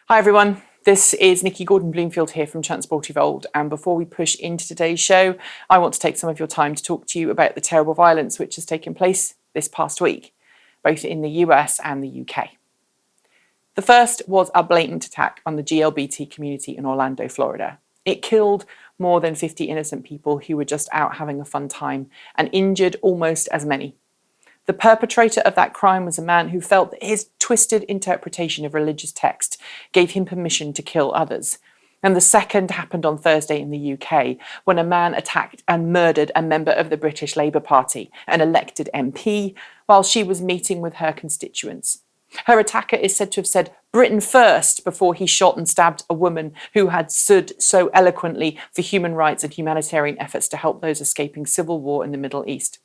Hi everyone, this is Nikki Gordon-Bloomfield here from Transport Evolved, and before we push into today's show, I want to take some of your time to talk to you about the terrible violence which has taken place this past week, both in the US and the UK. The first was a blatant attack on the GLBT community in Orlando, Florida. It killed more than 50 innocent people who were just out having a fun time and injured almost as many. The perpetrator of that crime was a man who felt that his twisted interpretation of religious text gave him permission to kill others. And the second happened on Thursday in the UK, when a man attacked and murdered a member of the British Labour Party, an elected MP, while she was meeting with her constituents. Her attacker is said to have said "Britain first" before he shot and stabbed a woman who had stood so eloquently for human rights and humanitarian efforts to help those escaping civil war in the Middle East.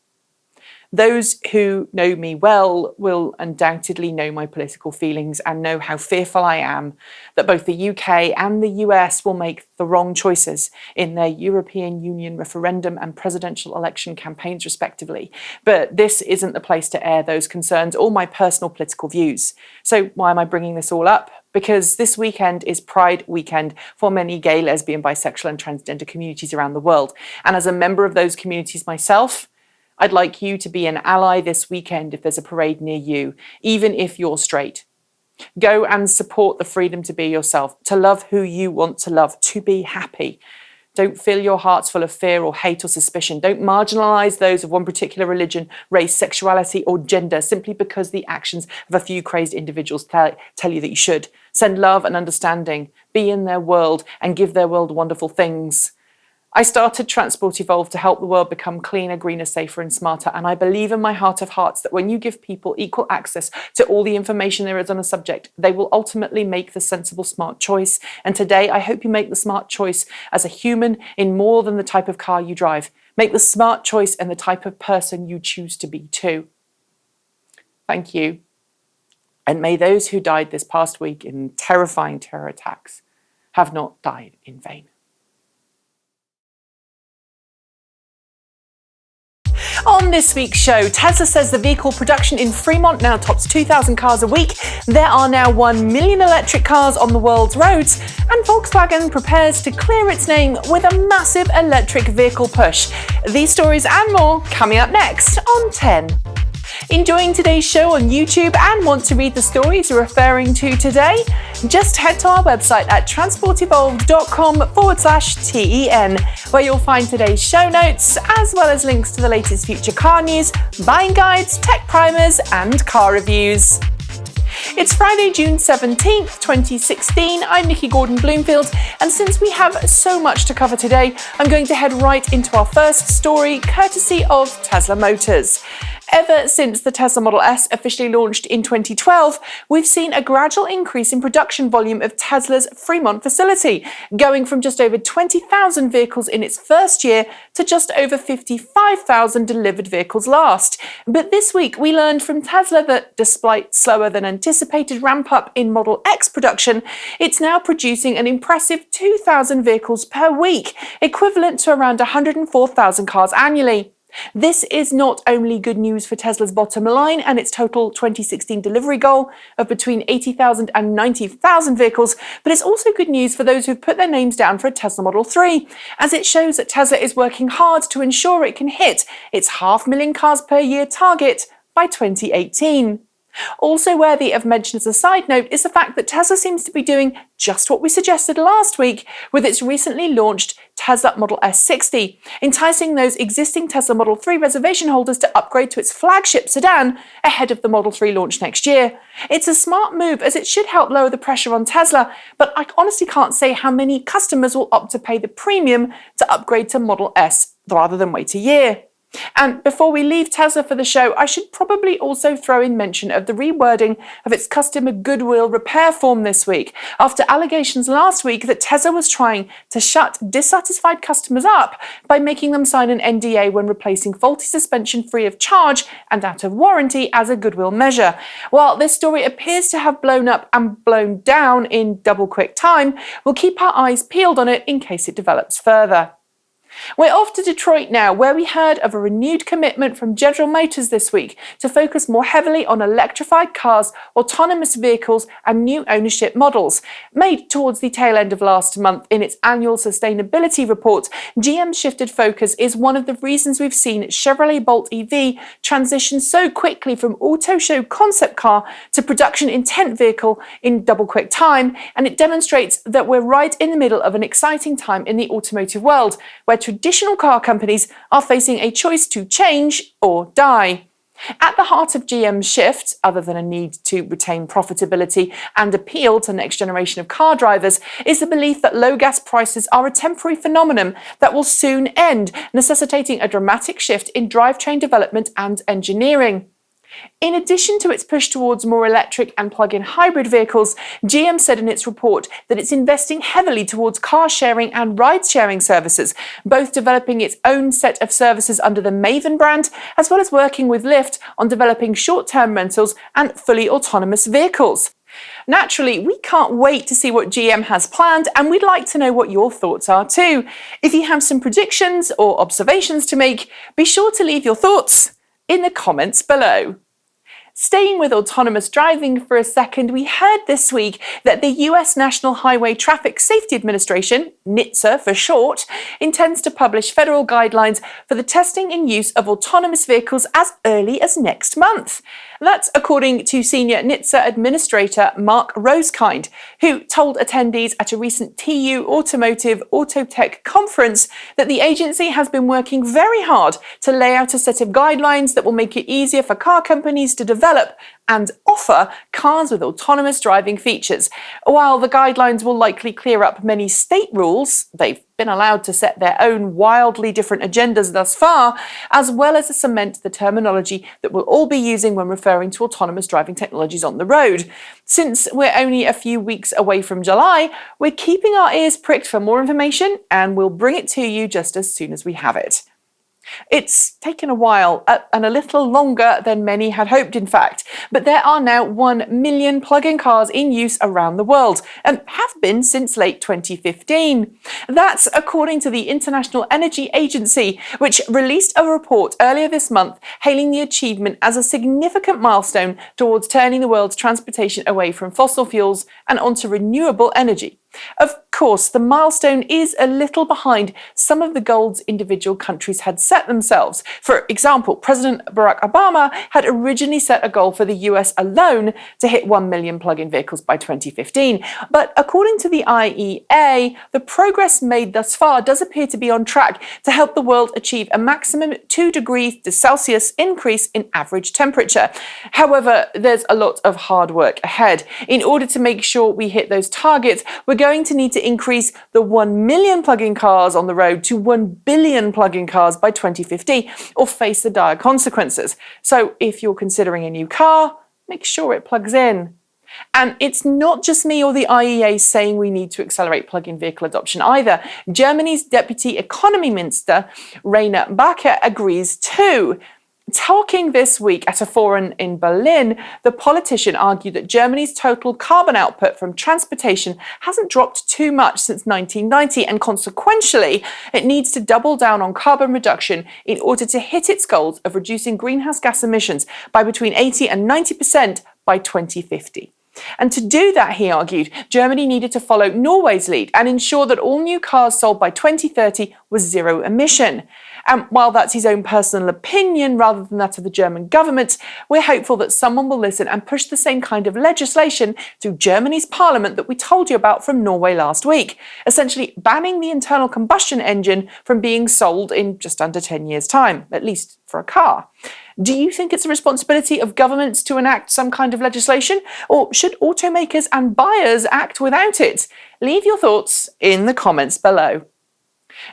Those who know me well will undoubtedly know my political feelings and know how fearful I am that both the UK and the US will make the wrong choices in their European Union referendum and presidential election campaigns respectively. But this isn't the place to air those concerns or my personal political views. So why am I bringing this all up? Because this weekend is Pride weekend for many gay, lesbian, bisexual and transgender communities around the world. And as a member of those communities myself, I'd like you to be an ally this weekend if there's a parade near you, even if you're straight. Go and support the freedom to be yourself, to love who you want to love, to be happy. Don't fill your hearts full of fear or hate or suspicion. Don't marginalise those of one particular religion, race, sexuality or gender simply because the actions of a few crazed individuals tell you that you should. Send love and understanding, be in their world and give their world wonderful things. I started Transport Evolved to help the world become cleaner, greener, safer and smarter, and I believe in my heart of hearts that when you give people equal access to all the information there is on a subject, they will ultimately make the sensible, smart choice. And today, I hope you make the smart choice as a human in more than the type of car you drive. Make the smart choice in the type of person you choose to be too. Thank you. And may those who died this past week in terrifying terror attacks have not died in vain. On this week's show, Tesla says the vehicle production in Fremont now tops 2,000 cars a week. There are now 1 million electric cars on the world's roads, and Volkswagen prepares to clear its name with a massive electric vehicle push. These stories and more coming up next on 10. Enjoying today's show on YouTube and want to read the stories we're referring to today? Just head to our website at transportevolved.com/TEN, where you'll find today's show notes, as well as links to the latest future car news, buying guides, tech primers, and car reviews. It's Friday, June 17th, 2016. I'm Nikki Gordon-Bloomfield, and since we have so much to cover today, I'm going to head right into our first story, courtesy of Tesla Motors. Ever since the Tesla Model S officially launched in 2012, we've seen a gradual increase in production volume of Tesla's Fremont facility, going from just over 20,000 vehicles in its first year to just over 55,000 delivered vehicles last. But this week, we learned from Tesla that despite slower than anticipated ramp-up in Model X production, it's now producing an impressive 2,000 vehicles per week, equivalent to around 104,000 cars annually. This is not only good news for Tesla's bottom line and its total 2016 delivery goal of between 80,000 and 90,000 vehicles, but it's also good news for those who've put their names down for a Tesla Model 3, as it shows that Tesla is working hard to ensure it can hit its 500,000 cars per year target by 2018. Also worthy of mention as a side note is the fact that Tesla seems to be doing just what we suggested last week with its recently launched Tesla Model S60, enticing those existing Tesla Model 3 reservation holders to upgrade to its flagship sedan ahead of the Model 3 launch next year. It's a smart move as it should help lower the pressure on Tesla, but I honestly can't say how many customers will opt to pay the premium to upgrade to Model S rather than wait a year. And before we leave Tesla for the show, I should probably also throw in mention of the rewording of its customer goodwill repair form this week, after allegations last week that Tesla was trying to shut dissatisfied customers up by making them sign an NDA when replacing faulty suspension free of charge and out of warranty as a goodwill measure. While this story appears to have blown up and blown down in double quick time, we'll keep our eyes peeled on it in case it develops further. We're off to Detroit now, where we heard of a renewed commitment from General Motors this week to focus more heavily on electrified cars, autonomous vehicles, and new ownership models. Made towards the tail end of last month in its annual sustainability report, GM's shifted focus is one of the reasons we've seen Chevrolet Bolt EV transition so quickly from auto show concept car to production intent vehicle in double quick time, and it demonstrates that we're right in the middle of an exciting time in the automotive world, where traditional car companies are facing a choice to change or die. At the heart of GM's shift, other than a need to retain profitability and appeal to the next generation of car drivers, is the belief that low gas prices are a temporary phenomenon that will soon end, necessitating a dramatic shift in drivetrain development and engineering. In addition to its push towards more electric and plug-in hybrid vehicles, GM said in its report that it's investing heavily towards car sharing and ride-sharing services, both developing its own set of services under the Maven brand, as well as working with Lyft on developing short-term rentals and fully autonomous vehicles. Naturally, we can't wait to see what GM has planned, and we'd like to know what your thoughts are too. If you have some predictions or observations to make, be sure to leave your thoughts in the comments below. Staying with autonomous driving for a second, we heard this week that the US National Highway Traffic Safety Administration, NHTSA for short, intends to publish federal guidelines for the testing and use of autonomous vehicles as early as next month. That's according to senior NHTSA administrator Mark Rosekind, who told attendees at a recent TU Automotive Autotech conference that the agency has been working very hard to lay out a set of guidelines that will make it easier for car companies to develop and offer cars with autonomous driving features. While the guidelines will likely clear up many state rules, they've been allowed to set their own wildly different agendas thus far, as well as to cement the terminology that we'll all be using when referring to autonomous driving technologies on the road. Since we're only a few weeks away from July, we're keeping our ears pricked for more information, and we'll bring it to you just as soon as we have it. It's taken a while, and a little longer than many had hoped, in fact, but there are now 1 million plug-in cars in use around the world, and have been since late 2015. That's according to the International Energy Agency, which released a report earlier this month hailing the achievement as a significant milestone towards turning the world's transportation away from fossil fuels and onto renewable energy. Of course, the milestone is a little behind some of the goals individual countries had set themselves. For example, President Barack Obama had originally set a goal for the US alone to hit 1 million plug-in vehicles by 2015. But according to the IEA, the progress made thus far does appear to be on track to help the world achieve a maximum 2 degrees Celsius increase in average temperature. However, there's a lot of hard work ahead. In order to make sure we hit those targets, we're going to need to increase the 1 million plug-in cars on the road to 1 billion plug-in cars by 2050, or face the dire consequences. So if you're considering a new car, make sure it plugs in. And it's not just me or the IEA saying we need to accelerate plug-in vehicle adoption either. Germany's Deputy Economy Minister, Rainer Barker, agrees too. Talking this week at a forum in Berlin, the politician argued that Germany's total carbon output from transportation hasn't dropped too much since 1990, and consequentially, it needs to double down on carbon reduction in order to hit its goals of reducing greenhouse gas emissions by between 80 and 90% by 2050. And to do that, he argued, Germany needed to follow Norway's lead and ensure that all new cars sold by 2030 were zero emission. And while that's his own personal opinion rather than that of the German government, we're hopeful that someone will listen and push the same kind of legislation through Germany's parliament that we told you about from Norway last week, essentially banning the internal combustion engine from being sold in just under 10 years' time, at least for a car. Do you think it's a responsibility of governments to enact some kind of legislation, or should automakers and buyers act without it? Leave your thoughts in the comments below.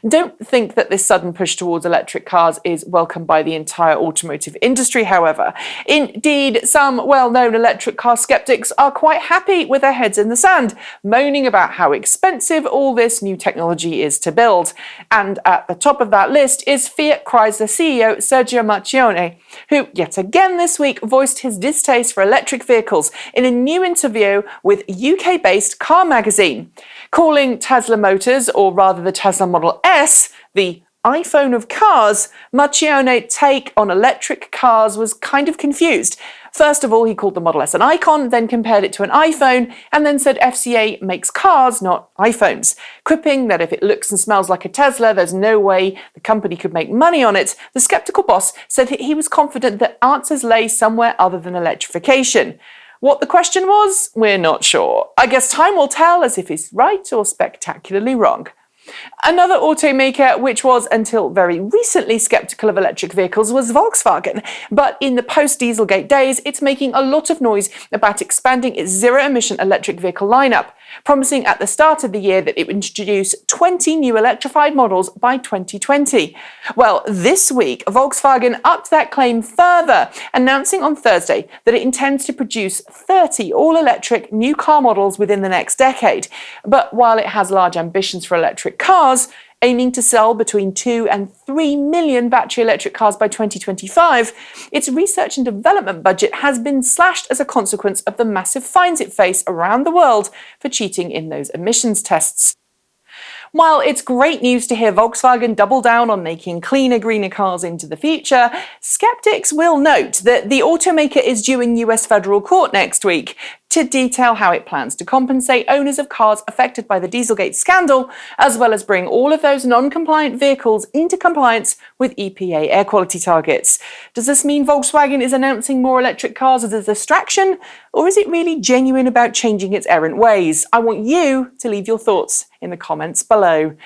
Don't think that this sudden push towards electric cars is welcomed by the entire automotive industry, however. Indeed, some well-known electric car skeptics are quite happy with their heads in the sand, moaning about how expensive all this new technology is to build. And at the top of that list is Fiat Chrysler CEO Sergio Marchionne, who yet again this week voiced his distaste for electric vehicles in a new interview with UK-based Car Magazine, calling Tesla Motors, or rather the Tesla Model S, the iPhone of cars, Marchionne take on electric cars was kind of confused. First of all, he called the Model S an icon, then compared it to an iPhone, and then said FCA makes cars, not iPhones, quipping that if it looks and smells like a Tesla, there's no way the company could make money on it. The skeptical boss said that he was confident that answers lay somewhere other than electrification. What the question was, we're not sure. I guess time will tell as if he's right or spectacularly wrong. Another automaker which was until very recently sceptical of electric vehicles was Volkswagen, but in the post-Dieselgate days it's making a lot of noise about expanding its zero-emission electric vehicle lineup, promising at the start of the year that it would introduce 20 new electrified models by 2020. Well, this week Volkswagen upped that claim further, announcing on Thursday that it intends to produce 30 all-electric new car models within the next decade. But while it has large ambitions for electric cars, aiming to sell between 2 and 3 million battery electric cars by 2025, its research and development budget has been slashed as a consequence of the massive fines it faced around the world for cheating in those emissions tests. While it's great news to hear Volkswagen double down on making cleaner, greener cars into the future, skeptics will note that the automaker is due in US federal court next week to detail how it plans to compensate owners of cars affected by the Dieselgate scandal, as well as bring all of those non-compliant vehicles into compliance with EPA air quality targets. Does this mean Volkswagen is announcing more electric cars as a distraction, or is it really genuine about changing its errant ways? I want you to leave your thoughts in the comments below.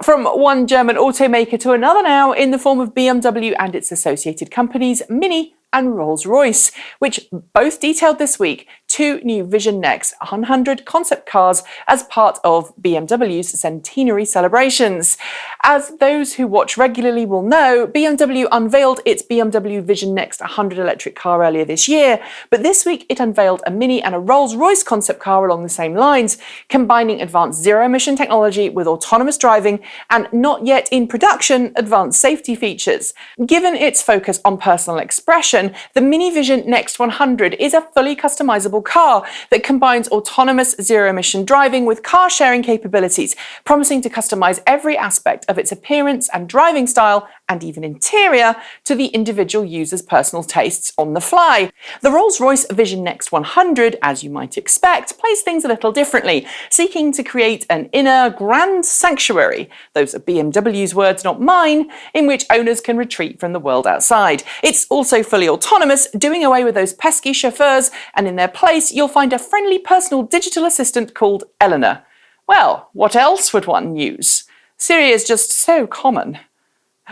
From one German automaker to another now, in the form of BMW and its associated companies, Mini and Rolls-Royce, which both detailed this week 2 new Vision Next 100 concept cars as part of BMW's centenary celebrations. As those who watch regularly will know, BMW unveiled its BMW Vision Next 100 electric car earlier this year, but this week it unveiled a Mini and a Rolls-Royce concept car along the same lines, combining advanced zero-emission technology with autonomous driving and not yet in production advanced safety features. Given its focus on personal expression, the Mini Vision Next 100 is a fully customizable car that combines autonomous zero-emission driving with car-sharing capabilities, promising to customize every aspect of its appearance and driving style and even interior to the individual user's personal tastes on the fly. The Rolls-Royce Vision Next 100, as you might expect, plays things a little differently, seeking to create an inner grand sanctuary, those are BMW's words, not mine, in which owners can retreat from the world outside. It's also fully autonomous, doing away with those pesky chauffeurs, and in their place you'll find a friendly personal digital assistant called Eleanor. Well, what else would one use? Siri is just so common.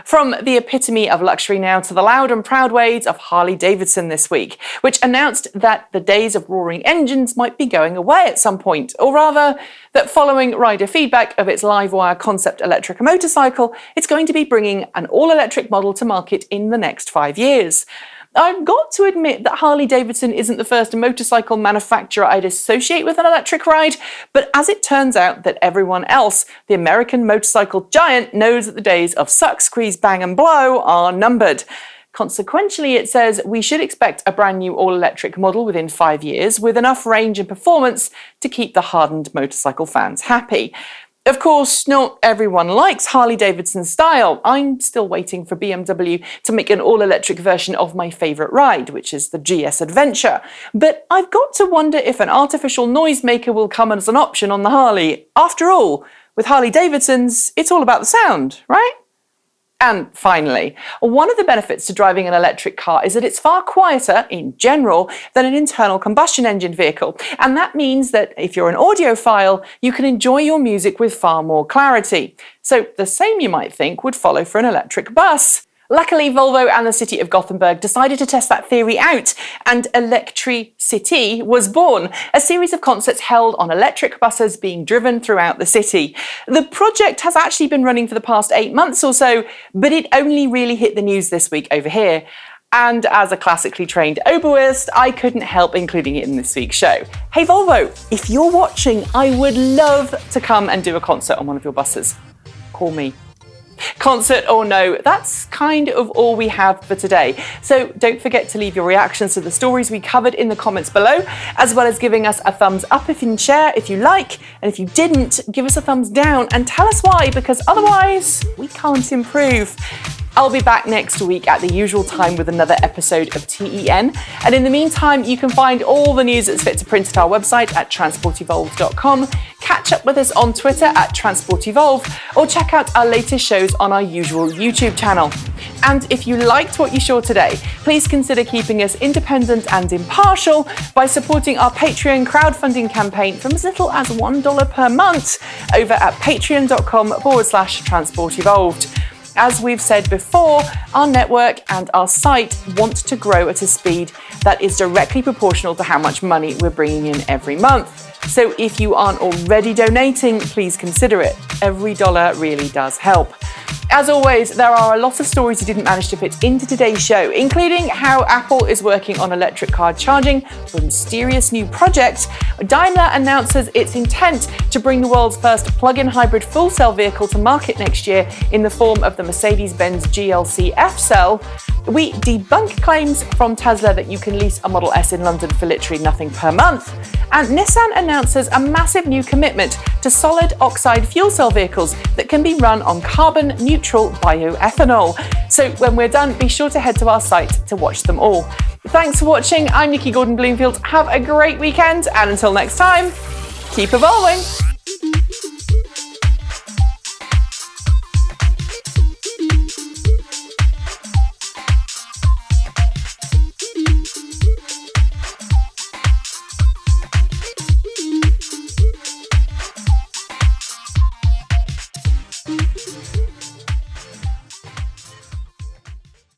From the epitome of luxury now to the loud and proud ways of Harley-Davidson this week, which announced that the days of roaring engines might be going away at some point, or rather, that following rider feedback of its Livewire concept electric motorcycle, it's going to be bringing an all-electric model to market in the next 5 years. I've got to admit that Harley-Davidson isn't the first motorcycle manufacturer I'd associate with an electric ride, but as it turns out that everyone else, the American motorcycle giant knows that the days of suck, squeeze, bang and blow are numbered. Consequently, it says we should expect a brand new all-electric model within 5 years with enough range and performance to keep the hardened motorcycle fans happy. Of course, not everyone likes Harley-Davidson's style. I'm still waiting for BMW to make an all-electric version of my favourite ride, which is the GS Adventure. But I've got to wonder if an artificial noisemaker will come as an option on the Harley. After all, with Harley-Davidson's, it's all about the sound, right? And finally, one of the benefits to driving an electric car is that it's far quieter, in general, than an internal combustion engine vehicle. And that means that if you're an audiophile, you can enjoy your music with far more clarity. So the same, you might think, would follow for an electric bus. Luckily, Volvo and the city of Gothenburg decided to test that theory out, and Electricity was born, a series of concerts held on electric buses being driven throughout the city. The project has actually been running for the past 8 months or so, but it only really hit the news this week over here. And as a classically trained oboist, I couldn't help including it in this week's show. Hey Volvo, if you're watching, I would love to come and do a concert on one of your buses. Call me. Concert or no, that's kind of all we have for today. So don't forget to leave your reactions to the stories we covered in the comments below, as well as giving us a thumbs up if you can share, if you like, and if you didn't, give us a thumbs down and tell us why, because otherwise we can't improve. I'll be back next week at the usual time with another episode of TEN. And in the meantime, you can find all the news that's fit to print at our website at transportevolved.com, catch up with us on Twitter at transportevolve, or check out our latest shows on our usual YouTube channel. And if you liked what you saw today, please consider keeping us independent and impartial by supporting our Patreon crowdfunding campaign from as little as $1 per month over at patreon.com/transportevolved. As we've said before, our network and our site want to grow at a speed that is directly proportional to how much money we're bringing in every month. So if you aren't already donating, please consider it. Every dollar really does help. As always, there are a lot of stories we didn't manage to fit into today's show, including how Apple is working on electric car charging for a mysterious new project. Daimler announces its intent to bring the world's first plug-in hybrid full cell vehicle to market next year in the form of the Mercedes-Benz GLC F-Cell. We debunk claims from Tesla that you can lease a Model S in London for literally nothing per month. And Nissan announces a massive new commitment to solid oxide fuel cell vehicles that can be run on carbon-neutral bioethanol. So when we're done, be sure to head to our site to watch them all. Thanks for watching. I'm Nikki Gordon-Bloomfield. Have a great weekend, and until next time, keep evolving.